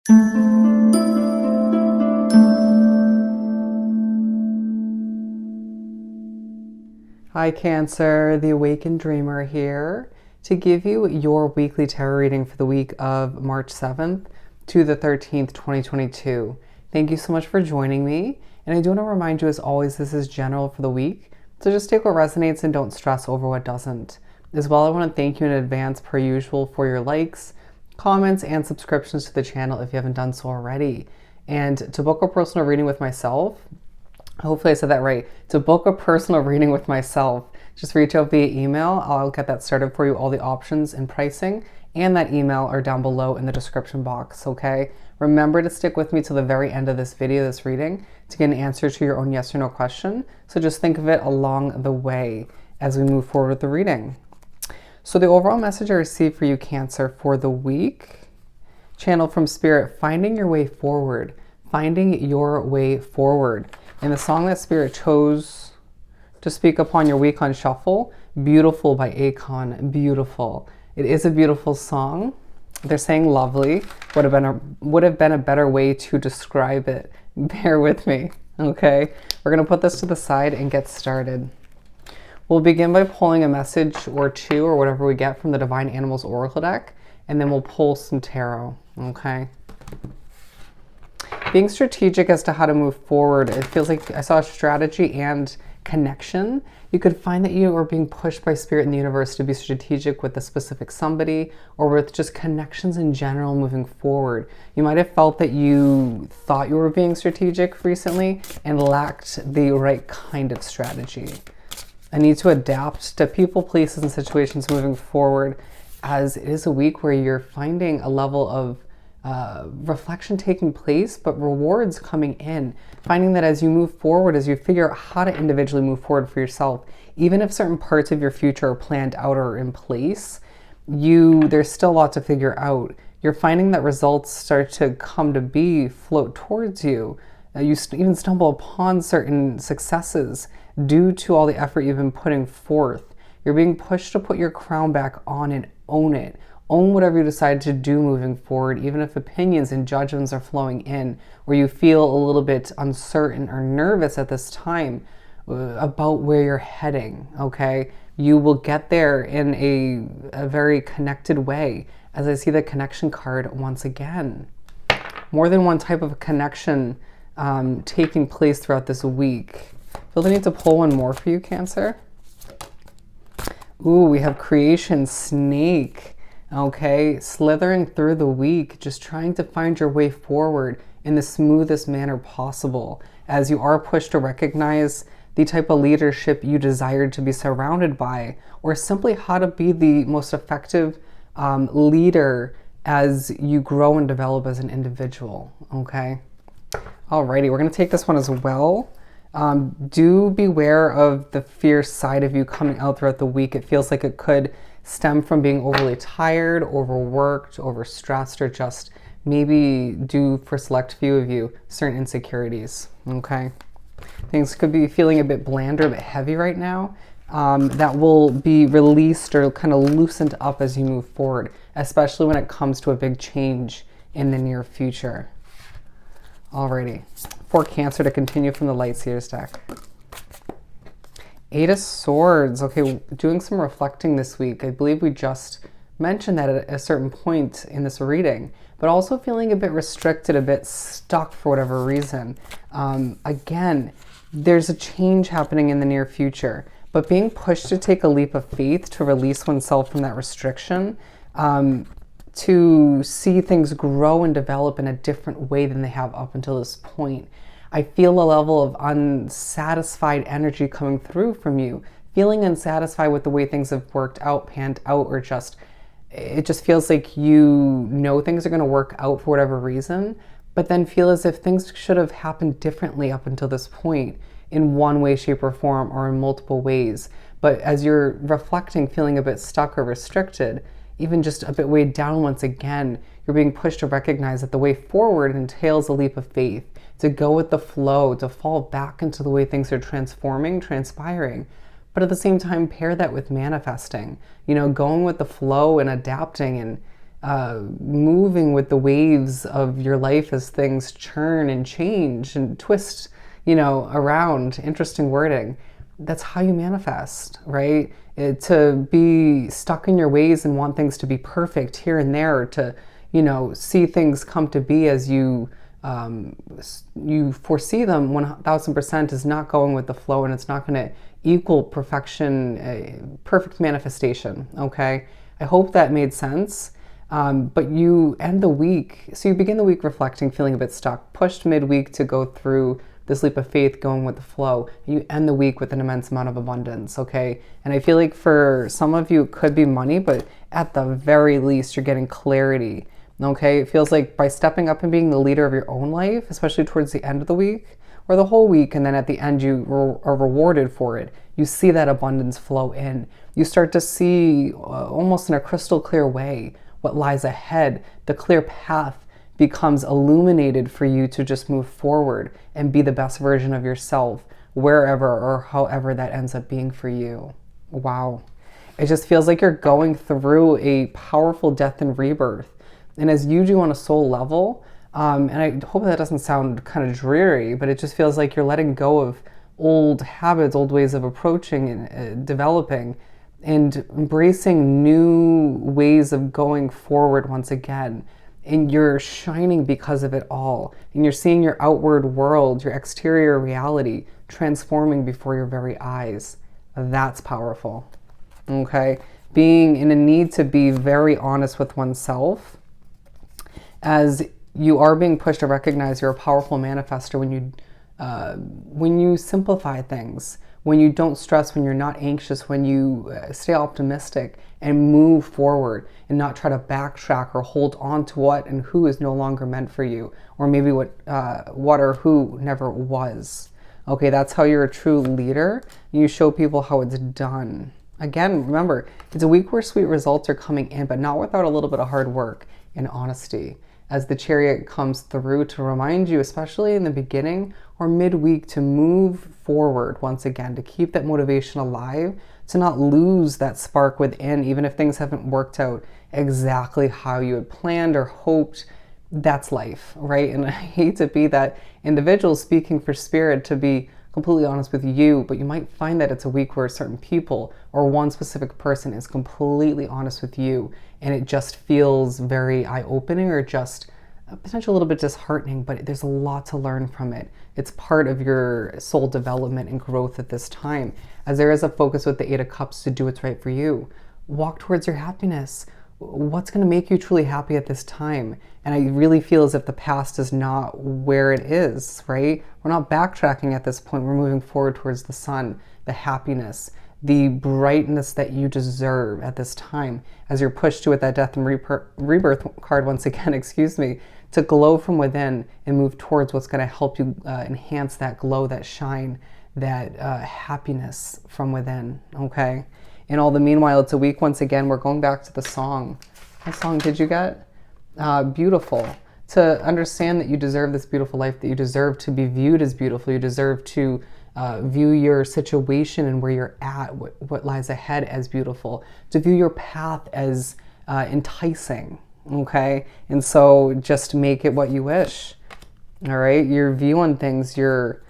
Hi Cancer, the Awakened Dreamer here to give you your weekly tarot reading for the week of March 7th to the 13th, 2022. Thank you so much for joining me. And I do want to remind you, as always, this is general for the week. So just take what resonates and don't stress over what doesn't. As well, I want to thank you in advance, per usual, for your likes, comments, and subscriptions to the channel if you haven't done so already. And to book a personal reading with myself, hopefully I said that right. To book a personal reading with myself, just reach out via email. I'll get that started for you. All the options and pricing and that email are down below in the description box, okay? Remember to stick with me to the very end of this video, this reading, to get an answer to your own yes or no question. So just think of it along the way as we move forward with the reading. So the overall message I received for you, Cancer, for the week, channel from Spirit, finding your way forward, finding your way forward. And the song that Spirit chose to speak upon your week on shuffle, Beautiful by Akon, beautiful. It is a beautiful song. They're saying lovely. Would have been a better way to describe it. Bear with me, okay? We're gonna put this to the side and get started. We'll begin by pulling a message or two or whatever we get from the Divine Animals Oracle deck, and then we'll pull some tarot, okay? Being strategic as to how to move forward, it feels like I saw strategy and connection. You could find that you are being pushed by Spirit in the universe to be strategic with a specific somebody or with just connections in general moving forward. You might have felt that you thought you were being strategic recently and lacked the right kind of strategy. I need to adapt to people, places, and situations moving forward, as it is a week where you're finding a level of reflection taking place, but rewards coming in. Finding that as you move forward, as you figure out how to individually move forward for yourself, even if certain parts of your future are planned out or in place, there's still a lot to figure out. You're finding that results start to come to be, float towards you. You even stumble upon certain successes due to all the effort you've been putting forth. You're being pushed to put your crown back on and own it. Own whatever you decide to do moving forward, even if opinions and judgments are flowing in, or you feel a little bit uncertain or nervous at this time about where you're heading, okay? You will get there in a very connected way, as I see the connection card once again. More than one type of connection taking place throughout this week. Feel the need to pull one more for you, Cancer? Ooh, we have Creation Snake. Okay, slithering through the week, just trying to find your way forward in the smoothest manner possible, as you are pushed to recognize the type of leadership you desire to be surrounded by, or simply how to be the most effective leader as you grow and develop as an individual, okay? Alrighty, we're gonna take this one as well. Do beware of the fierce side of you coming out throughout the week. It feels like it could stem from being overly tired, overworked, overstressed, or just maybe due for select few of you certain insecurities, okay? Things could be feeling a bit bland or a bit heavy right now. That will be released or kind of loosened up as you move forward, especially when it comes to a big change in the near future. Alrighty, for Cancer to continue from the Light Seers deck. Eight of Swords. Okay, doing some reflecting this week. I believe we just mentioned that at a certain point in this reading, but also feeling a bit restricted, a bit stuck for whatever reason. Again, there's a change happening in the near future, but being pushed to take a leap of faith to release oneself from that restriction, to see things grow and develop in a different way than they have up until this point. I feel a level of unsatisfied energy coming through from you, feeling unsatisfied with the way things have worked out, panned out, or it just feels like you know things are going to work out for whatever reason, but then feel as if things should have happened differently up until this point in one way, shape, or form, or in multiple ways. But as you're reflecting, feeling a bit stuck or restricted, even just a bit weighed down once again, you're being pushed to recognize that the way forward entails a leap of faith, to go with the flow, to fall back into the way things are transforming, transpiring. But at the same time, pair that with manifesting, going with the flow and adapting moving with the waves of your life as things churn and change and twist, around. Interesting wording. That's how you manifest, right? To be stuck in your ways and want things to be perfect here and there, to, see things come to be as you foresee them 1000% is not going with the flow, and it's not going to equal perfection, perfect manifestation. Okay. I hope that made sense. But you end the week, so you begin the week reflecting, feeling a bit stuck, pushed midweek to go through this leap of faith, going with the flow. And you end the week with an immense amount of abundance, okay? And I feel like for some of you, it could be money, but at the very least, you're getting clarity, okay? It feels like by stepping up and being the leader of your own life, especially towards the end of the week, or the whole week, and then at the end you are rewarded for it. You see that abundance flow in. You start to see almost in a crystal clear way what lies ahead. The clear path becomes illuminated for you to just move forward and be the best version of yourself, wherever or however that ends up being for you. Wow. It just feels like you're going through a powerful death and rebirth. And as you do on a soul level, and I hope that doesn't sound kind of dreary, but it just feels like you're letting go of old habits, old ways of approaching and developing, and embracing new ways of going forward once again. And you're shining because of it all. And you're seeing your outward world, your exterior reality, transforming before your very eyes. That's powerful. Okay? Being in a need to be very honest with oneself, as you are being pushed to recognize you're a powerful manifester when you simplify things, when you don't stress, when you're not anxious, when you stay optimistic and move forward and not try to backtrack or hold on to what and who is no longer meant for you, or maybe what or who never was. Okay, that's how you're a true leader. You show people how it's done. Again, remember, it's a week where sweet results are coming in, but not without a little bit of hard work and honesty, as the Chariot comes through to remind you, especially in the beginning or midweek, to move forward once again, to keep that motivation alive, to not lose that spark within, even if things haven't worked out exactly how you had planned or hoped. That's life, right? And I hate to be that individual speaking for spirit, to be completely honest with you, but you might find that it's a week where certain people or one specific person is completely honest with you, and it just feels very eye-opening, or just potentially a little bit disheartening, but there's a lot to learn from it. It's part of your soul development and growth at this time, as there is a focus with the Eight of Cups to do what's right for you. Walk towards your happiness. What's going to make you truly happy at this time? And I really feel as if the past is not where it is, right? We're not backtracking at this point. We're moving forward towards the sun, the happiness, the brightness that you deserve at this time, as you're pushed to with that death and rebirth card once again, excuse me, to glow from within and move towards what's going to help you enhance that glow, that shine, that happiness from within, okay? And all the meanwhile, it's a week once again, we're going back to the song. What song did you get? Beautiful. To understand that you deserve this beautiful life, that you deserve to be viewed as beautiful, you deserve to view your situation and where you're at, what lies ahead, as beautiful, to view your path as enticing, okay? And so just make it what you wish, all right? Your view on things, your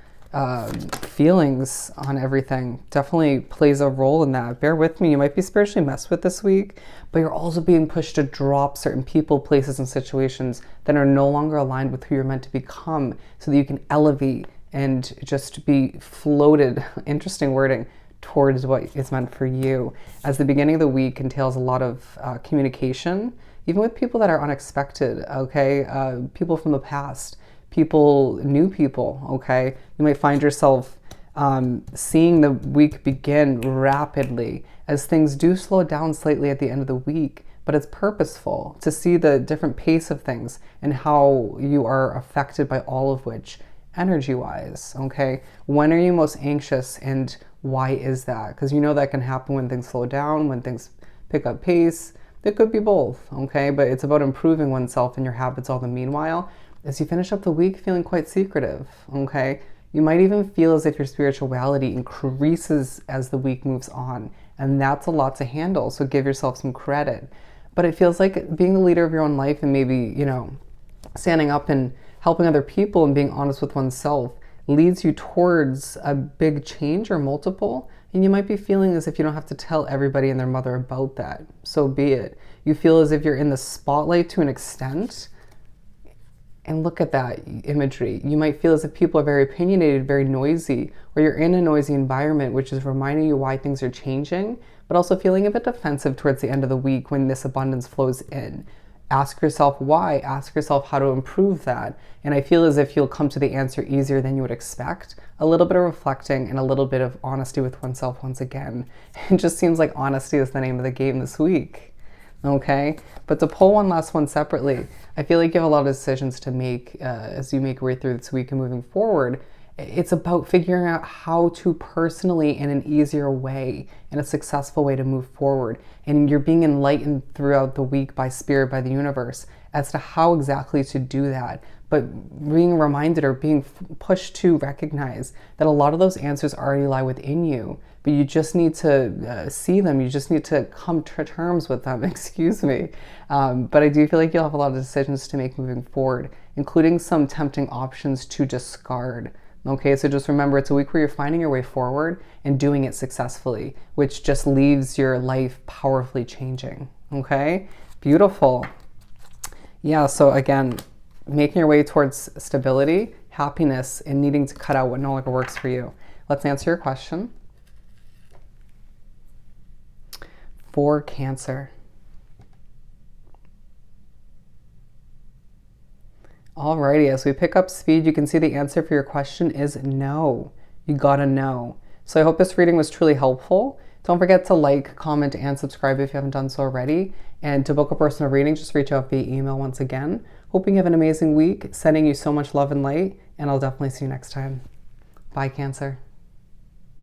feelings on everything definitely plays a role in that. Bear with me, you might be spiritually messed with this week, but you're also being pushed to drop certain people, places, and situations that are no longer aligned with who you're meant to become, so that you can elevate and just be floated, interesting wording, towards what is meant for you. As the beginning of the week entails a lot of communication, even with people that are unexpected, okay? People from the past, new people, okay? You might find yourself seeing the week begin rapidly, as things do slow down slightly at the end of the week, but it's purposeful to see the different pace of things and how you are affected by all of which, energy-wise, okay? When are you most anxious, and why is that? Because you know that can happen when things slow down, when things pick up pace. It could be both, okay? But it's about improving oneself and your habits all the meanwhile, as you finish up the week feeling quite secretive, okay? You might even feel as if your spirituality increases as the week moves on, and that's a lot to handle, so give yourself some credit. But it feels like being the leader of your own life and maybe, standing up and helping other people and being honest with oneself leads you towards a big change or multiple. And you might be feeling as if you don't have to tell everybody and their mother about that. So be it. You feel as if you're in the spotlight to an extent. And look at that imagery. You might feel as if people are very opinionated, very noisy, or you're in a noisy environment, which is reminding you why things are changing, but also feeling a bit defensive towards the end of the week when this abundance flows in. Ask yourself why. Ask yourself how to improve that. And I feel as if you'll come to the answer easier than you would expect. A little bit of reflecting and a little bit of honesty with oneself once again. It just seems like honesty is the name of the game this week. Okay, but to pull one last one separately, I feel like you have a lot of decisions to make as you make your way through this week and moving forward. It's about figuring out how to personally, in an easier way, in a successful way, to move forward. And you're being enlightened throughout the week by spirit, by the universe, as to how exactly to do that. But being reminded or being pushed to recognize that a lot of those answers already lie within you, but you just need to see them. You just need to come to terms with them, excuse me. But I do feel like you'll have a lot of decisions to make moving forward, including some tempting options to discard. Okay, so just remember, it's a week where you're finding your way forward and doing it successfully, which just leaves your life powerfully changing. Okay, beautiful. Yeah, so again, making your way towards stability, happiness, and needing to cut out what no longer works for you. Let's answer your question. For Cancer. Alrighty, as we pick up speed, you can see the answer for your question is no. You gotta know. So I hope this reading was truly helpful. Don't forget to like, comment, and subscribe if you haven't done so already. And to book a personal reading, just reach out via email once again. Hoping you have an amazing week, sending you so much love and light, and I'll definitely see you next time. Bye, Cancer.